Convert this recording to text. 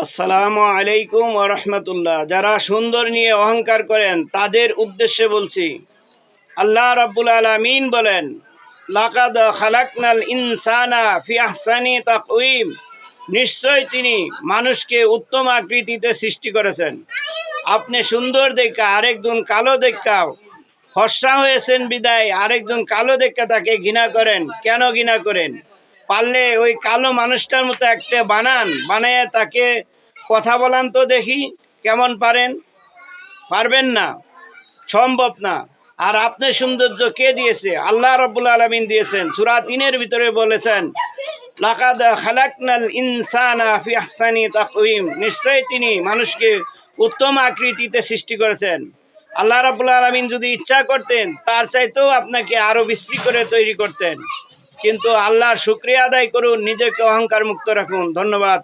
আসসালামু আলাইকুম ওয়া রাহমাতুল্লাহ। যারা সুন্দর নিয়ে অহংকার করেন তাদের উদ্দেশ্যে বলছি, আল্লাহ রাব্বুল আলামিন বলেন, লাকাদ খালাকনাল ইনসানা ফি আহসানি তাকওয়িম। নিশ্চয় তিনি মানুষকে উত্তম আকৃতিতে সৃষ্টি করেছেন। আপনি সুন্দর দেখা আরেকজন কালো দেখা ফর্সা হয়েছেন বিদায় আরেকজন কালো দেখা তাকে ঘৃণা করেন। কেন ঘৃণা করেন? পারলে ওই কালো মানুষটার মতো একটা বানায় তাকে কথা বলান তো দেখি, কেমন পারেন? পারবেন না, সম্ভব না। আর আপনার সৌন্দর্য কে দিয়েছে? আল্লাহ রাব্বুল আলামিন দিয়েছেন। সূরা ৩-এর ভিতরে বলেছেন, লাকাদ খালাকনাল ইনসানা ফি আহসানি তাকওয়িম। নিশ্চয় তিনি মানুষকে উত্তম আকৃতিতে সৃষ্টি করেছেন। আল্লাহ রাব্বুল আলামিন যদি ইচ্ছা করতেন তার চাইতেও আপনাকে আরো বিশ্রী করে তৈরি করতেন। কিন্তু আল্লাহর শুকরিয়া আদায় করুন, নিজেকে অহংকার মুক্ত রাখুন। ধন্যবাদ।